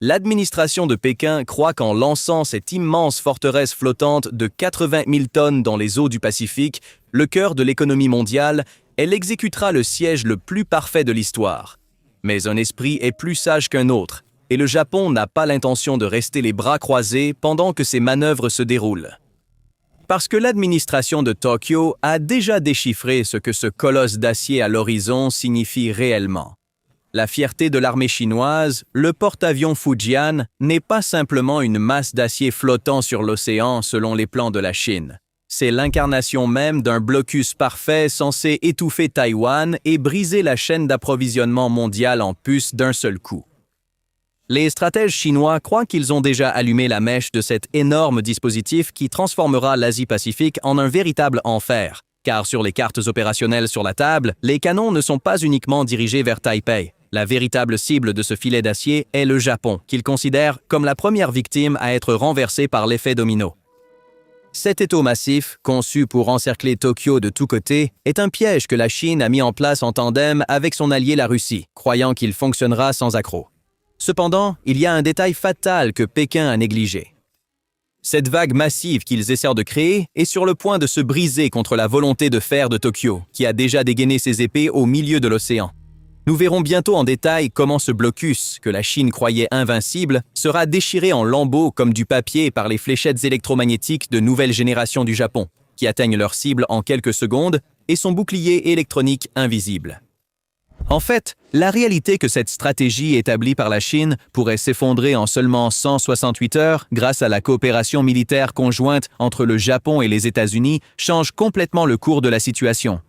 L'administration de Pékin croit qu'en lançant cette immense forteresse flottante de 80 000 tonnes dans les eaux du Pacifique, le cœur de l'économie mondiale, elle exécutera le siège le plus parfait de l'histoire. Mais un esprit est plus sage qu'un autre, et le Japon n'a pas l'intention de rester les bras croisés pendant que ces manœuvres se déroulent. Parce que l'administration de Tokyo a déjà déchiffré ce que ce colosse d'acier à l'horizon signifie réellement. La fierté de l'armée chinoise, le porte-avions Fujian n'est pas simplement une masse d'acier flottant sur l'océan selon les plans de la Chine. C'est l'incarnation même d'un blocus parfait censé étouffer Taïwan et briser la chaîne d'approvisionnement mondiale en puces d'un seul coup. Les stratèges chinois croient qu'ils ont déjà allumé la mèche de cet énorme dispositif qui transformera l'Asie-Pacifique en un véritable enfer, car sur les cartes opérationnelles sur la table, les canons ne sont pas uniquement dirigés vers Taipei. La véritable cible de ce filet d'acier est le Japon, qu'ils considèrent comme la première victime à être renversée par l'effet domino. Cet étau massif, conçu pour encercler Tokyo de tous côtés, est un piège que la Chine a mis en place en tandem avec son allié la Russie, croyant qu'il fonctionnera sans accroc. Cependant, il y a un détail fatal que Pékin a négligé. Cette vague massive qu'ils essaient de créer est sur le point de se briser contre la volonté de fer de Tokyo, qui a déjà dégainé ses épées au milieu de l'océan. Nous verrons bientôt en détail comment ce blocus, que la Chine croyait invincible, sera déchiré en lambeaux comme du papier par les fléchettes électromagnétiques de nouvelle génération du Japon, qui atteignent leur cible en quelques secondes, et son bouclier électronique invisible. En fait, la réalité que cette stratégie établie par la Chine pourrait s'effondrer en seulement 168 heures grâce à la coopération militaire conjointe entre le Japon et les États-Unis change complètement le cours de la situation.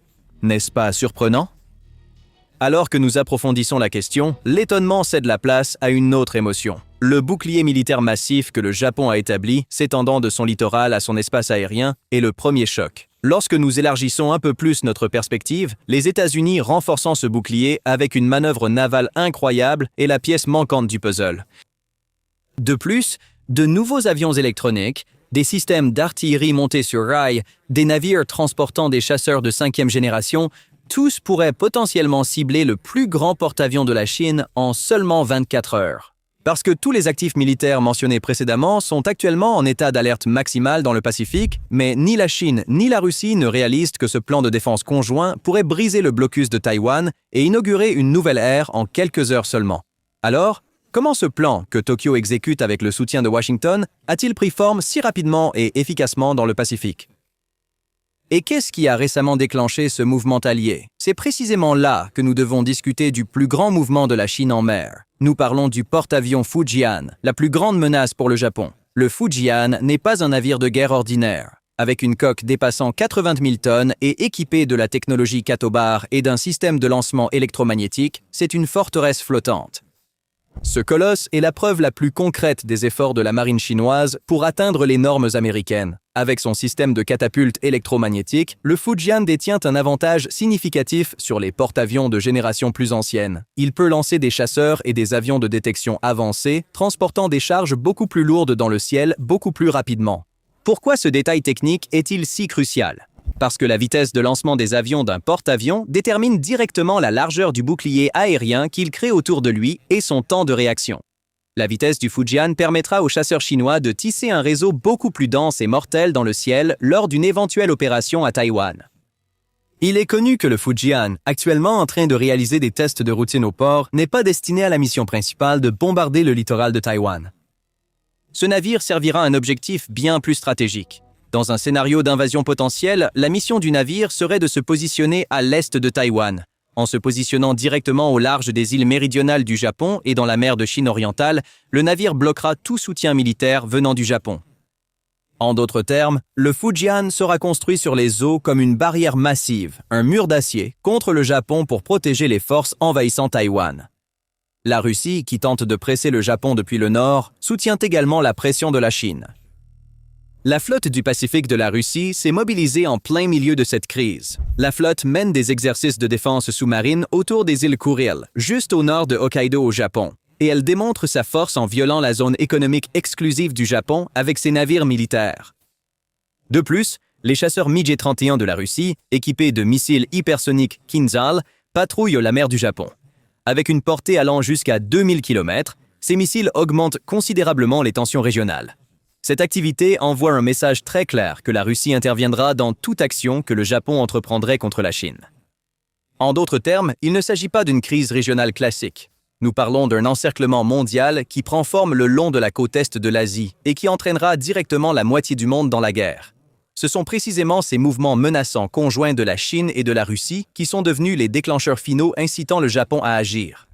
N'est-ce pas surprenant? Alors que nous approfondissons la question, l'étonnement cède la place à une autre émotion. Le bouclier militaire massif que le Japon a établi, s'étendant de son littoral à son espace aérien, est le premier choc. Lorsque nous élargissons un peu plus notre perspective, les États-Unis renforçant ce bouclier avec une manœuvre navale incroyable est la pièce manquante du puzzle. De plus, de nouveaux avions électroniques, des systèmes d'artillerie montés sur rail, des navires transportant des chasseurs de 5e génération, tous pourraient potentiellement cibler le plus grand porte-avions de la Chine en seulement 24 heures. Parce que tous les actifs militaires mentionnés précédemment sont actuellement en état d'alerte maximale dans le Pacifique, mais ni la Chine ni la Russie ne réalisent que ce plan de défense conjoint pourrait briser le blocus de Taïwan et inaugurer une nouvelle ère en quelques heures seulement. Alors, comment ce plan, que Tokyo exécute avec le soutien de Washington, a-t-il pris forme si rapidement et efficacement dans le Pacifique? Et qu'est-ce qui a récemment déclenché ce mouvement allié? C'est précisément là que nous devons discuter du plus grand mouvement de la Chine en mer. Nous parlons du porte-avions Fujian, la plus grande menace pour le Japon. Le Fujian n'est pas un navire de guerre ordinaire. Avec une coque dépassant 80 000 tonnes et équipé de la technologie Katobar et d'un système de lancement électromagnétique, c'est une forteresse flottante. Ce colosse est la preuve la plus concrète des efforts de la marine chinoise pour atteindre les normes américaines. Avec son système de catapultes électromagnétiques, le Fujian détient un avantage significatif sur les porte-avions de génération plus ancienne. Il peut lancer des chasseurs et des avions de détection avancés, transportant des charges beaucoup plus lourdes dans le ciel beaucoup plus rapidement. Pourquoi ce détail technique est-il si crucial? Parce que la vitesse de lancement des avions d'un porte-avions détermine directement la largeur du bouclier aérien qu'il crée autour de lui et son temps de réaction. La vitesse du Fujian permettra aux chasseurs chinois de tisser un réseau beaucoup plus dense et mortel dans le ciel lors d'une éventuelle opération à Taïwan. Il est connu que le Fujian, actuellement en train de réaliser des tests de routine au port, n'est pas destiné à la mission principale de bombarder le littoral de Taïwan. Ce navire servira un objectif bien plus stratégique. Dans un scénario d'invasion potentielle, la mission du navire serait de se positionner à l'est de Taïwan. En se positionnant directement au large des îles méridionales du Japon et dans la mer de Chine orientale, le navire bloquera tout soutien militaire venant du Japon. En d'autres termes, le Fujian sera construit sur les eaux comme une barrière massive, un mur d'acier, contre le Japon pour protéger les forces envahissant Taïwan. La Russie, qui tente de presser le Japon depuis le nord, soutient également la pression de la Chine. La flotte du Pacifique de la Russie s'est mobilisée en plein milieu de cette crise. La flotte mène des exercices de défense sous-marine autour des îles Kuril, juste au nord de Hokkaido au Japon, et elle démontre sa force en violant la zone économique exclusive du Japon avec ses navires militaires. De plus, les chasseurs MiG-31 de la Russie, équipés de missiles hypersoniques Kinzhal, patrouillent la mer du Japon. Avec une portée allant jusqu'à 2000 km, Ces missiles augmentent considérablement les tensions régionales. Cette activité envoie un message très clair que la Russie interviendra dans toute action que le Japon entreprendrait contre la Chine. En d'autres termes, il ne s'agit pas d'une crise régionale classique. Nous parlons d'un encerclement mondial qui prend forme le long de la côte est de l'Asie et qui entraînera directement la moitié du monde dans la guerre. Ce sont précisément ces mouvements menaçants conjoints de la Chine et de la Russie qui sont devenus les déclencheurs finaux incitant le Japon à agir.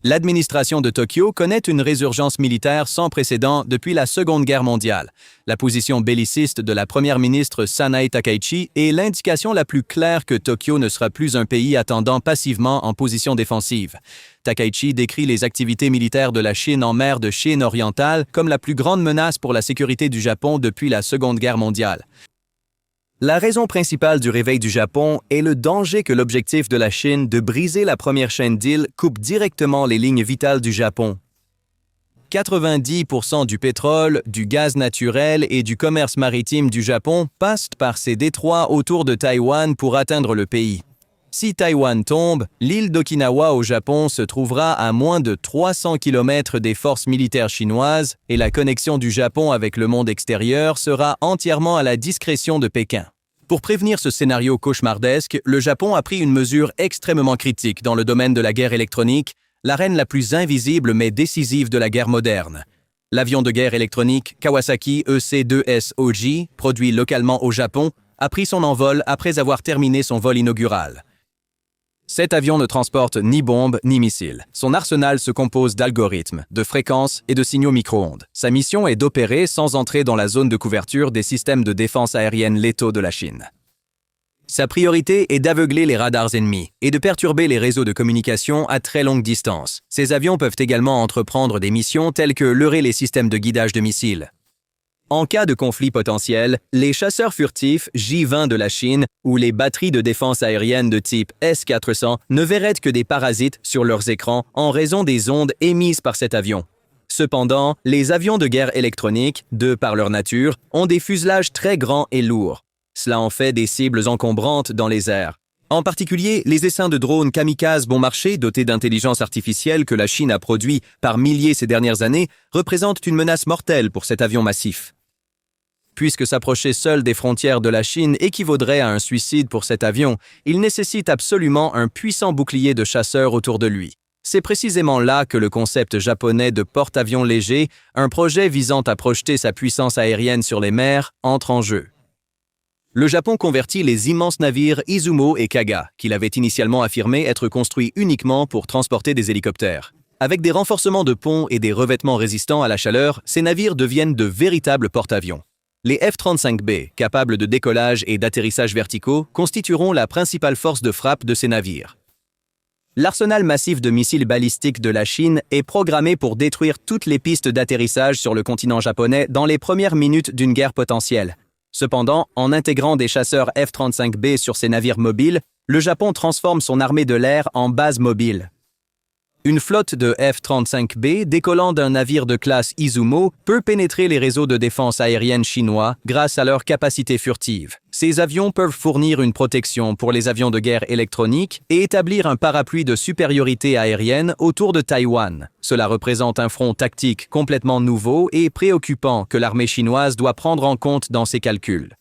L'administration de Tokyo connaît une résurgence militaire sans précédent depuis la Seconde Guerre mondiale. La position belliciste de la première ministre Sanae Takaichi est l'indication la plus claire que Tokyo ne sera plus un pays attendant passivement en position défensive. Takaichi décrit les activités militaires de la Chine en mer de Chine orientale comme la plus grande menace pour la sécurité du Japon depuis la Seconde Guerre mondiale. La raison principale du réveil du Japon est le danger que l'objectif de la Chine de briser la première chaîne d'îles coupe directement les lignes vitales du Japon. 90% du pétrole, du gaz naturel et du commerce maritime du Japon passent par ces détroits autour de Taïwan pour atteindre le pays. Si Taïwan tombe, l'île d'Okinawa au Japon se trouvera à moins de 300 km des forces militaires chinoises et la connexion du Japon avec le monde extérieur sera entièrement à la discrétion de Pékin. Pour prévenir ce scénario cauchemardesque, le Japon a pris une mesure extrêmement critique dans le domaine de la guerre électronique, l'arène la plus invisible mais décisive de la guerre moderne. L'avion de guerre électronique Kawasaki EC-2SOJ, produit localement au Japon, a pris son envol après avoir terminé son vol inaugural. Cet avion ne transporte ni bombes ni missiles. Son arsenal se compose d'algorithmes, de fréquences et de signaux micro-ondes. Sa mission est d'opérer sans entrer dans la zone de couverture des systèmes de défense aérienne létaux de la Chine. Sa priorité est d'aveugler les radars ennemis et de perturber les réseaux de communication à très longue distance. Ces avions peuvent également entreprendre des missions telles que leurrer les systèmes de guidage de missiles. En cas de conflit potentiel, les chasseurs furtifs J-20 de la Chine ou les batteries de défense aérienne de type S-400 ne verraient que des parasites sur leurs écrans en raison des ondes émises par cet avion. Cependant, les avions de guerre électronique, de par leur nature, ont des fuselages très grands et lourds. Cela en fait des cibles encombrantes dans les airs. En particulier, les essaims de drones kamikazes bon marché dotés d'intelligence artificielle que la Chine a produits par milliers ces dernières années représentent une menace mortelle pour cet avion massif. Puisque s'approcher seul des frontières de la Chine équivaudrait à un suicide pour cet avion, il nécessite absolument un puissant bouclier de chasseurs autour de lui. C'est précisément là que le concept japonais de porte-avions léger, un projet visant à projeter sa puissance aérienne sur les mers, entre en jeu. Le Japon convertit les immenses navires Izumo et Kaga, qu'il avait initialement affirmé être construits uniquement pour transporter des hélicoptères. Avec des renforcements de ponts et des revêtements résistants à la chaleur, ces navires deviennent de véritables porte-avions. Les F-35B, capables de décollage et d'atterrissage verticaux, constitueront la principale force de frappe de ces navires. L'arsenal massif de missiles balistiques de la Chine est programmé pour détruire toutes les pistes d'atterrissage sur le continent japonais dans les premières minutes d'une guerre potentielle. Cependant, en intégrant des chasseurs F-35B sur ces navires mobiles, le Japon transforme son armée de l'air en base mobile. Une flotte de F-35B décollant d'un navire de classe Izumo peut pénétrer les réseaux de défense aérienne chinois grâce à leur capacité furtive. Ces avions peuvent fournir une protection pour les avions de guerre électroniques et établir un parapluie de supériorité aérienne autour de Taïwan. Cela représente un front tactique complètement nouveau et préoccupant que l'armée chinoise doit prendre en compte dans ses calculs.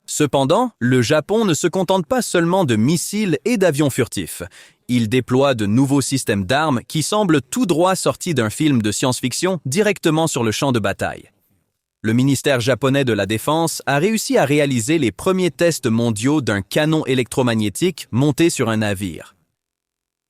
Cependant, le Japon ne se contente pas seulement de missiles et d'avions furtifs. Il déploie de nouveaux systèmes d'armes qui semblent tout droit sortis d'un film de science-fiction directement sur le champ de bataille. Le ministère japonais de la Défense a réussi à réaliser les premiers tests mondiaux d'un canon électromagnétique monté sur un navire.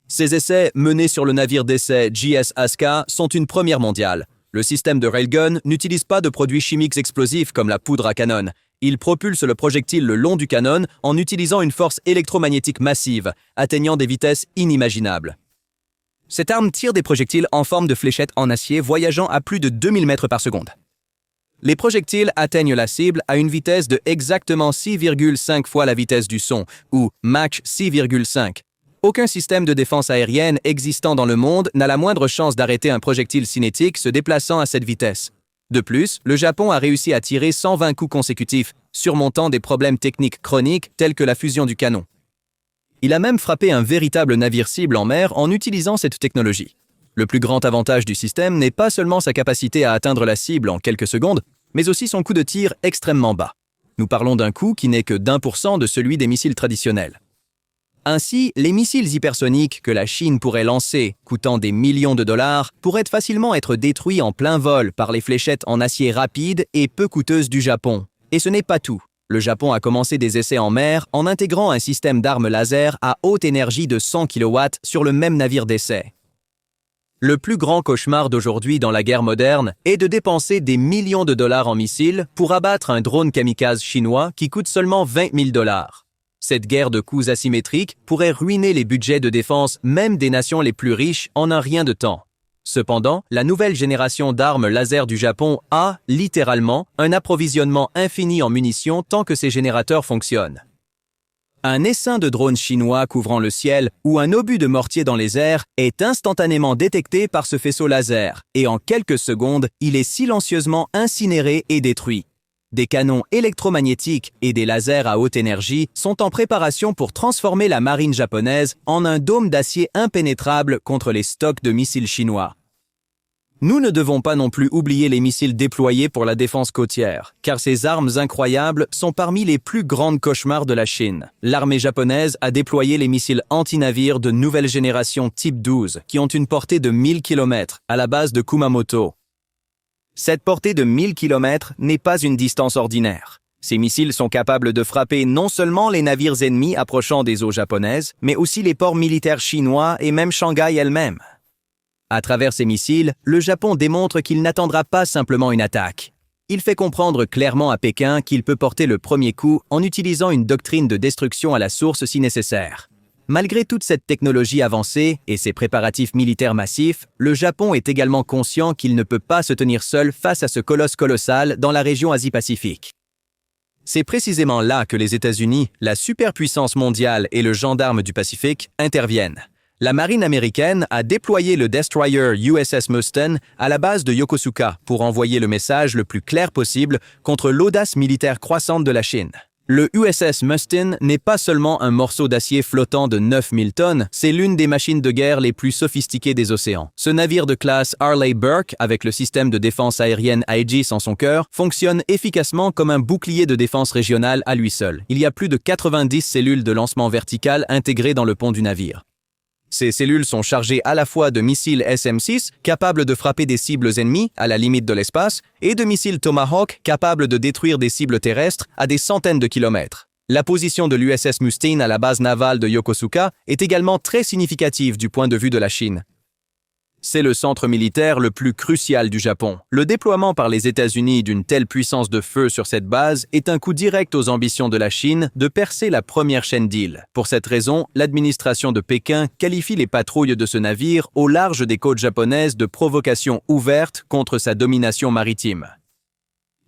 Ces essais, menés sur le navire d'essai JS Asuka, sont une première mondiale. Le système de railgun n'utilise pas de produits chimiques explosifs comme la poudre à canon. Il propulse le projectile le long du canon en utilisant une force électromagnétique massive, atteignant des vitesses inimaginables. Cette arme tire des projectiles en forme de fléchettes en acier voyageant à plus de 2000 mètres par seconde. Les projectiles atteignent la cible à une vitesse de exactement 6,5 fois la vitesse du son, ou Mach 6,5. Aucun système de défense aérienne existant dans le monde n'a la moindre chance d'arrêter un projectile cinétique se déplaçant à cette vitesse. De plus, le Japon a réussi à tirer 120 coups consécutifs, surmontant des problèmes techniques chroniques tels que la fusion du canon. Il a même frappé un véritable navire cible en mer en utilisant cette technologie. Le plus grand avantage du système n'est pas seulement sa capacité à atteindre la cible en quelques secondes, mais aussi son coût de tir extrêmement bas. Nous parlons d'un coût qui n'est que d'1% de celui des missiles traditionnels. Ainsi, les missiles hypersoniques que la Chine pourrait lancer, coûtant des millions de dollars, pourraient facilement être détruits en plein vol par les fléchettes en acier rapide et peu coûteuses du Japon. Et ce n'est pas tout. Le Japon a commencé des essais en mer en intégrant un système d'armes laser à haute énergie de 100 kW sur le même navire d'essai. Le plus grand cauchemar d'aujourd'hui dans la guerre moderne est de dépenser des millions de dollars en missiles pour abattre un drone kamikaze chinois qui coûte seulement 20 000 dollars. Cette guerre de coûts asymétriques pourrait ruiner les budgets de défense même des nations les plus riches en un rien de temps. Cependant, la nouvelle génération d'armes laser du Japon a, littéralement, un approvisionnement infini en munitions tant que ces générateurs fonctionnent. Un essaim de drones chinois couvrant le ciel ou un obus de mortier dans les airs est instantanément détecté par ce faisceau laser et en quelques secondes, il est silencieusement incinéré et détruit. Des canons électromagnétiques et des lasers à haute énergie sont en préparation pour transformer la marine japonaise en un dôme d'acier impénétrable contre les stocks de missiles chinois. Nous ne devons pas non plus oublier les missiles déployés pour la défense côtière, car ces armes incroyables sont parmi les plus grandes cauchemars de la Chine. L'armée japonaise a déployé les missiles anti-navires de nouvelle génération Type 12, qui ont une portée de 1000 km à la base de Kumamoto. Cette portée de 1000 km n'est pas une distance ordinaire. Ces missiles sont capables de frapper non seulement les navires ennemis approchant des eaux japonaises, mais aussi les ports militaires chinois et même Shanghai elle-même. À travers ces missiles, le Japon démontre qu'il n'attendra pas simplement une attaque. Il fait comprendre clairement à Pékin qu'il peut porter le premier coup en utilisant une doctrine de destruction à la source si nécessaire. Malgré toute cette technologie avancée et ces préparatifs militaires massifs, le Japon est également conscient qu'il ne peut pas se tenir seul face à ce colosse colossal dans la région Asie-Pacifique. C'est précisément là que les États-Unis, la superpuissance mondiale et le gendarme du Pacifique interviennent. La marine américaine a déployé le destroyer USS Mustin à la base de Yokosuka pour envoyer le message le plus clair possible contre l'audace militaire croissante de la Chine. Le USS Mustin n'est pas seulement un morceau d'acier flottant de 9000 tonnes, c'est l'une des machines de guerre les plus sophistiquées des océans. Ce navire de classe Arleigh Burke, avec le système de défense aérienne Aegis en son cœur, fonctionne efficacement comme un bouclier de défense régionale à lui seul. Il y a plus de 90 cellules de lancement vertical intégrées dans le pont du navire. Ces cellules sont chargées à la fois de missiles SM-6 capables de frapper des cibles ennemies à la limite de l'espace et de missiles Tomahawk capables de détruire des cibles terrestres à des centaines de kilomètres. La position de l'USS Mustin à la base navale de Yokosuka est également très significative du point de vue de la Chine. C'est le centre militaire le plus crucial du Japon. Le déploiement par les États-Unis d'une telle puissance de feu sur cette base est un coup direct aux ambitions de la Chine de percer la première chaîne d'îles. Pour cette raison, l'administration de Pékin qualifie les patrouilles de ce navire au large des côtes japonaises de provocation ouverte contre sa domination maritime.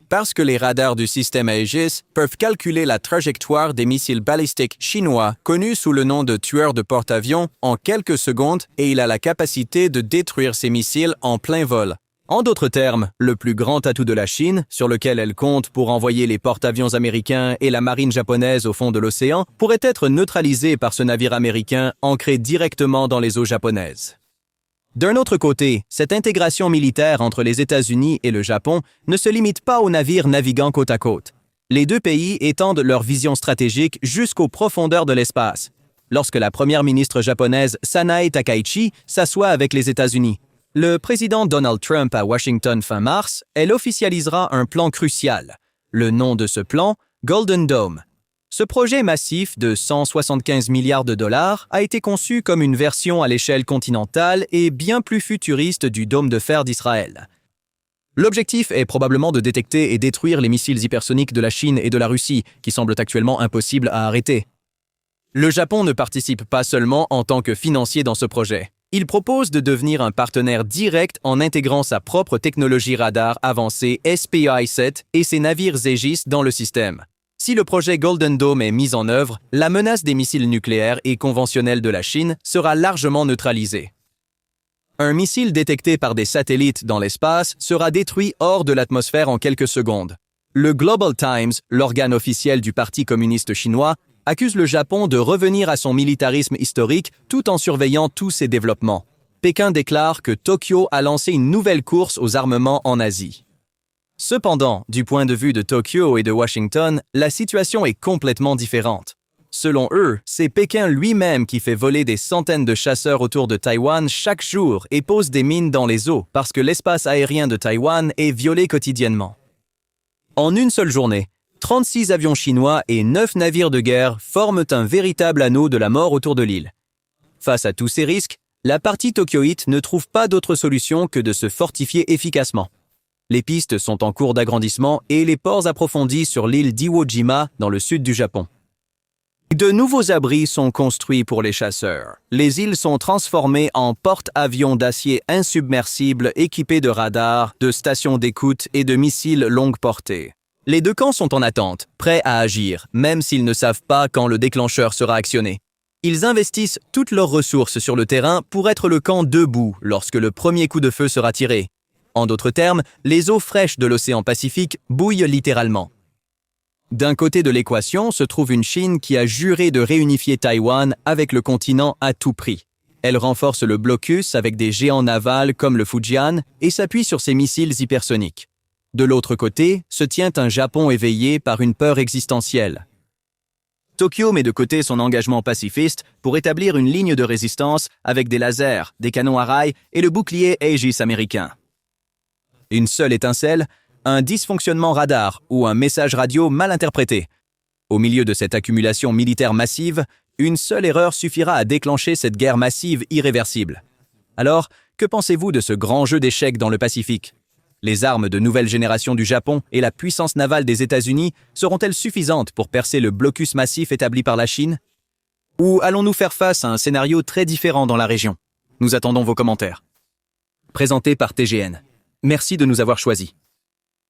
Parce que les radars du système Aegis peuvent calculer la trajectoire des missiles balistiques chinois connus sous le nom de tueurs de porte-avions en quelques secondes et il a la capacité de détruire ces missiles en plein vol. En d'autres termes, le plus grand atout de la Chine, sur lequel elle compte pour envoyer les porte-avions américains et la marine japonaise au fond de l'océan, pourrait être neutralisé par ce navire américain ancré directement dans les eaux japonaises. D'un autre côté, cette intégration militaire entre les États-Unis et le Japon ne se limite pas aux navires naviguant côte à côte. Les deux pays étendent leur vision stratégique jusqu'aux profondeurs de l'espace. Lorsque la première ministre japonaise Sanae Takaichi s'assoit avec les États-Unis, le président Donald Trump à Washington fin mars, elle officialisera un plan crucial. Le nom de ce plan, Golden Dome. Ce projet massif de 175 milliards de dollars a été conçu comme une version à l'échelle continentale et bien plus futuriste du dôme de fer d'Israël. L'objectif est probablement de détecter et détruire les missiles hypersoniques de la Chine et de la Russie, qui semblent actuellement impossibles à arrêter. Le Japon ne participe pas seulement en tant que financier dans ce projet. Il propose de devenir un partenaire direct en intégrant sa propre technologie radar avancée SPI-7 et ses navires Aegis dans le système. Si le projet Golden Dome est mis en œuvre, la menace des missiles nucléaires et conventionnels de la Chine sera largement neutralisée. Un missile détecté par des satellites dans l'espace sera détruit hors de l'atmosphère en quelques secondes. Le Global Times, l'organe officiel du Parti communiste chinois, accuse le Japon de revenir à son militarisme historique tout en surveillant tous ces développements. Pékin déclare que Tokyo a lancé une nouvelle course aux armements en Asie. Cependant, du point de vue de Tokyo et de Washington, la situation est complètement différente. Selon eux, c'est Pékin lui-même qui fait voler des centaines de chasseurs autour de Taïwan chaque jour et pose des mines dans les eaux parce que l'espace aérien de Taïwan est violé quotidiennement. En une seule journée, 36 avions chinois et 9 navires de guerre forment un véritable anneau de la mort autour de l'île. Face à tous ces risques, la partie tokyoïte ne trouve pas d'autre solution que de se fortifier efficacement. Les pistes sont en cours d'agrandissement et les ports approfondis sur l'île d'Iwo Jima dans le sud du Japon. De nouveaux abris sont construits pour les chasseurs. Les îles sont transformées en porte-avions d'acier insubmersibles équipés de radars, de stations d'écoute et de missiles longue portée. Les deux camps sont en attente, prêts à agir, même s'ils ne savent pas quand le déclencheur sera actionné. Ils investissent toutes leurs ressources sur le terrain pour être le camp debout lorsque le premier coup de feu sera tiré. En d'autres termes, les eaux fraîches de l'océan Pacifique bouillent littéralement. D'un côté de l'équation se trouve une Chine qui a juré de réunifier Taïwan avec le continent à tout prix. Elle renforce le blocus avec des géants navals comme le Fujian et s'appuie sur ses missiles hypersoniques. De l'autre côté se tient un Japon éveillé par une peur existentielle. Tokyo met de côté son engagement pacifiste pour établir une ligne de résistance avec des lasers, des canons à rail et le bouclier Aegis américain. Une seule étincelle, un dysfonctionnement radar ou un message radio mal interprété. Au milieu de cette accumulation militaire massive, une seule erreur suffira à déclencher cette guerre massive irréversible. Alors, que pensez-vous de ce grand jeu d'échecs dans le Pacifique? Les armes de nouvelle génération du Japon et la puissance navale des États-Unis seront-elles suffisantes pour percer le blocus massif établi par la Chine? Ou allons-nous faire face à un scénario très différent dans la région? Nous attendons vos commentaires. Présenté par TGN. Merci de nous avoir choisis.